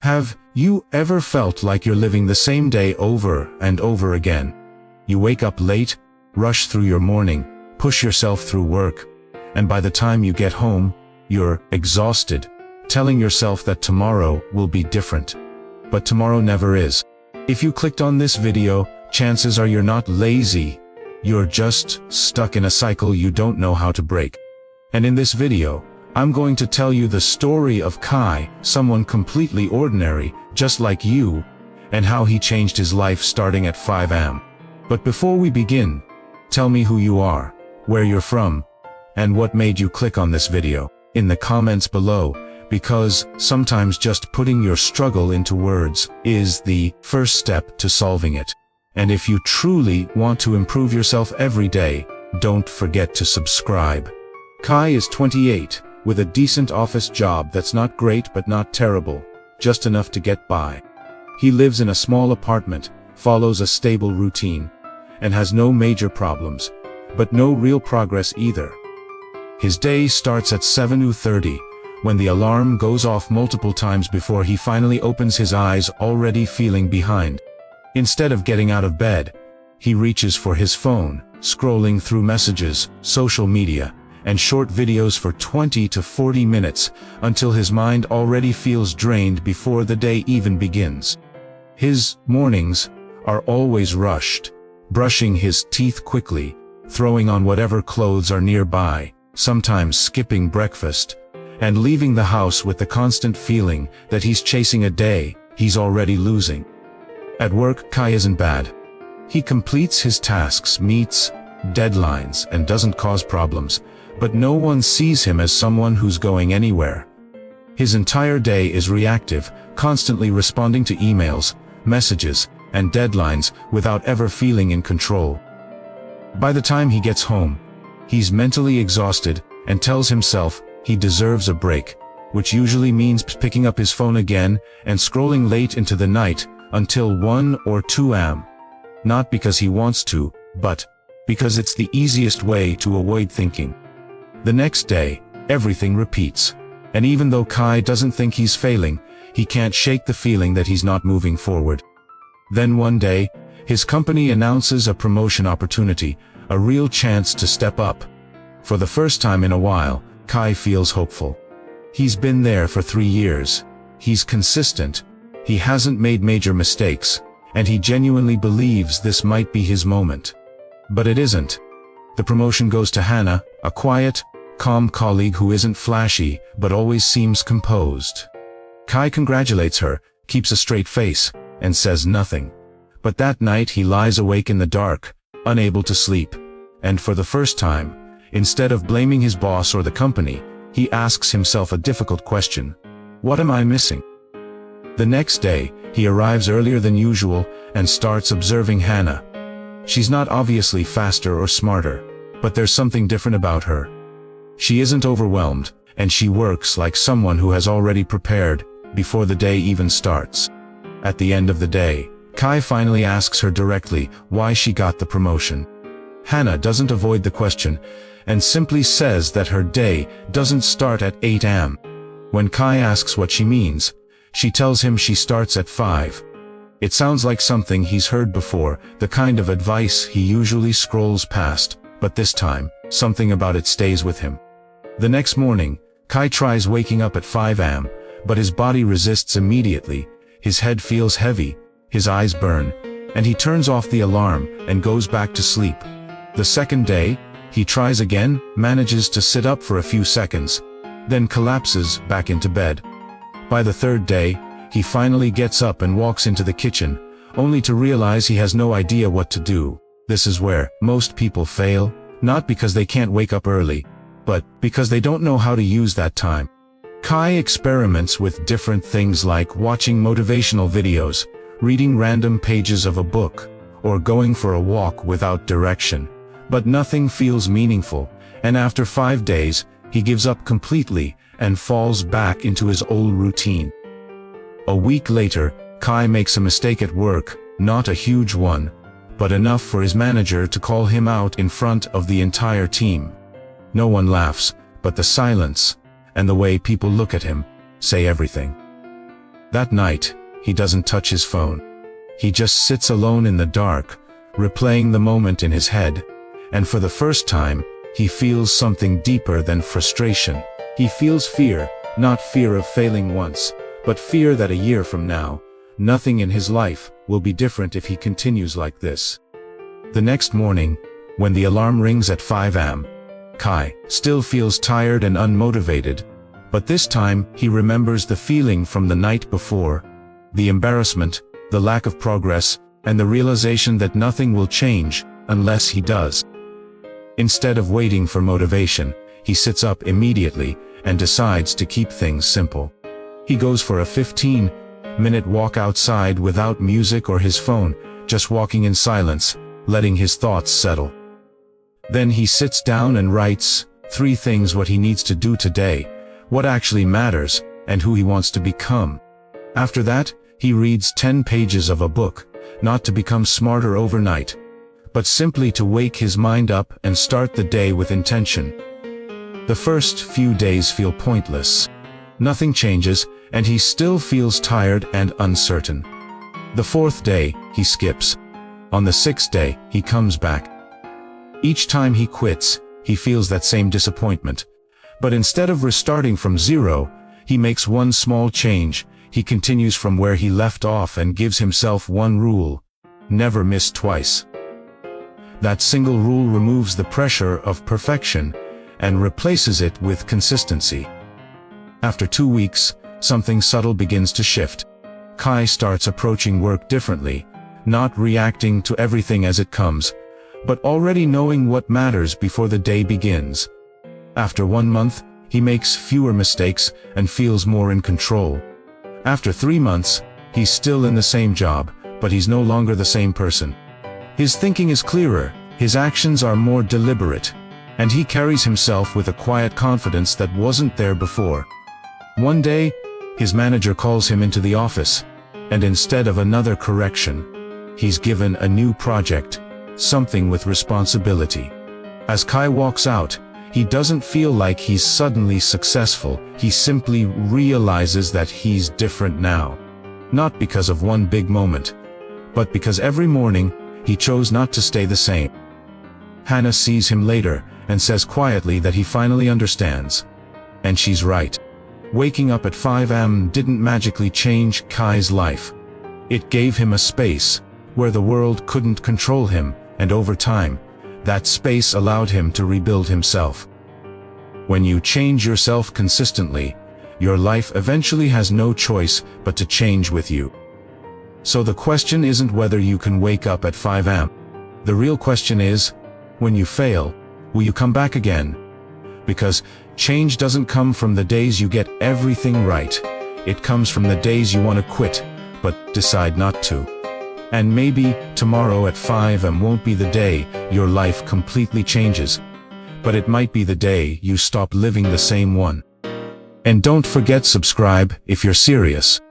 Have you ever felt like you're living the same day over and over again? You wake up late, rush through your morning, push yourself through work, and by the time you get home, you're exhausted, telling yourself that tomorrow will be different. But tomorrow never is. If you clicked on this video, chances are you're not lazy. You're just stuck in a cycle you don't know how to break. And in this video, I'm going to tell you the story of Kai, someone completely ordinary, just like you, and how he changed his life starting at 5 a.m. But before we begin, tell me who you are, where you're from, and what made you click on this video in the comments below, because sometimes just putting your struggle into words is the first step to solving it. And if you truly want to improve yourself every day, don't forget to subscribe. Kai is 28, with a decent office job that's not great but not terrible, just enough to get by. He lives in a small apartment, follows a stable routine, and has no major problems, but no real progress either. His day starts at 7:30, when the alarm goes off multiple times before he finally opens his eyes, already feeling behind. Instead of getting out of bed, he reaches for his phone, scrolling through messages, social media, and short videos for 20 to 40 minutes, until his mind already feels drained before the day even begins. His mornings are always rushed, brushing his teeth quickly, throwing on whatever clothes are nearby, sometimes skipping breakfast, and leaving the house with the constant feeling that he's chasing a day he's already losing. At work, Kai isn't bad. He completes his tasks, meets deadlines, and doesn't cause problems, but no one sees him as someone who's going anywhere. His entire day is reactive, constantly responding to emails, messages, and deadlines without ever feeling in control. By the time he gets home, he's mentally exhausted and tells himself he deserves a break, which usually means picking up his phone again and scrolling late into the night until 1 or 2 a.m. Not because he wants to, but because it's the easiest way to avoid thinking. The next day, everything repeats, and even though Kai doesn't think he's failing, he can't shake the feeling that he's not moving forward. Then one day, his company announces a promotion opportunity, a real chance to step up. For the first time in a while, Kai feels hopeful. He's been there for 3 years. He's consistent. He hasn't made major mistakes, and he genuinely believes this might be his moment. But it isn't. The promotion goes to Hannah, a quiet, calm colleague who isn't flashy, but always seems composed. Kai congratulates her, keeps a straight face, and says nothing. But that night he lies awake in the dark, unable to sleep. And for the first time, instead of blaming his boss or the company, he asks himself a difficult question. What am I missing? The next day, he arrives earlier than usual and starts observing Hannah. She's not obviously faster or smarter, but there's something different about her. She isn't overwhelmed, and she works like someone who has already prepared before the day even starts. At the end of the day, Kai finally asks her directly why she got the promotion. Hannah doesn't avoid the question, and simply says that her day doesn't start at 8 a.m. When Kai asks what she means, she tells him she starts at 5. It sounds like something he's heard before, the kind of advice he usually scrolls past, but this time, something about it stays with him. The next morning, Kai tries waking up at 5 a.m., but his body resists immediately. His head feels heavy, his eyes burn, and he turns off the alarm and goes back to sleep. The second day, he tries again, manages to sit up for a few seconds, then collapses back into bed. By the third day, he finally gets up and walks into the kitchen, only to realize he has no idea what to do. This is where most people fail, not because they can't wake up early, but because they don't know how to use that time. Kai experiments with different things like watching motivational videos, reading random pages of a book, or going for a walk without direction. But nothing feels meaningful, and after 5 days, he gives up completely and falls back into his old routine. A week later, Kai makes a mistake at work, not a huge one, but enough for his manager to call him out in front of the entire team. No one laughs, but the silence, and the way people look at him, say everything. That night, he doesn't touch his phone. He just sits alone in the dark, replaying the moment in his head, and for the first time, he feels something deeper than frustration. He feels fear, not fear of failing once, but fear that a year from now, nothing in his life will be different if he continues like this. The next morning, when the alarm rings at 5 a.m., Kai still feels tired and unmotivated, but this time he remembers the feeling from the night before, the embarrassment, the lack of progress, and the realization that nothing will change unless he does. Instead of waiting for motivation, he sits up immediately and decides to keep things simple. He goes for a 15-minute walk outside without music or his phone, just walking in silence, letting his thoughts settle. Then he sits down and writes 3 things: what he needs to do today, what actually matters, and who he wants to become. After that, he reads 10 pages of a book, not to become smarter overnight, but simply to wake his mind up and start the day with intention. The first few days feel pointless. Nothing changes, and he still feels tired and uncertain. The 4th day, he skips. On the 6th day, he comes back. Each time he quits, he feels that same disappointment. But instead of restarting from zero, he makes one small change. He continues from where he left off and gives himself one rule: never miss twice. That single rule removes the pressure of perfection and replaces it with consistency. After 2 weeks, something subtle begins to shift. Kai starts approaching work differently, not reacting to everything as it comes, but already knowing what matters before the day begins. After 1 month, he makes fewer mistakes and feels more in control. After 3 months, he's still in the same job, but he's no longer the same person. His thinking is clearer, his actions are more deliberate, and he carries himself with a quiet confidence that wasn't there before. One day, his manager calls him into the office, and instead of another correction, he's given a new project, something with responsibility. As Kai walks out, he doesn't feel like he's suddenly successful, he simply realizes that he's different now. Not because of one big moment, but because every morning, he chose not to stay the same. Hannah sees him later, and says quietly that he finally understands. And she's right. Waking up at 5 a.m. didn't magically change Kai's life. It gave him a space where the world couldn't control him, and over time, that space allowed him to rebuild himself. When you change yourself consistently, your life eventually has no choice but to change with you. So the question isn't whether you can wake up at 5 a.m. The real question is, when you fail, will you come back again? Because change doesn't come from the days you get everything right. It comes from the days you want to quit, but decide not to. And maybe tomorrow at 5 a.m. won't be the day your life completely changes, but it might be the day you stop living the same one. And don't forget subscribe if you're serious.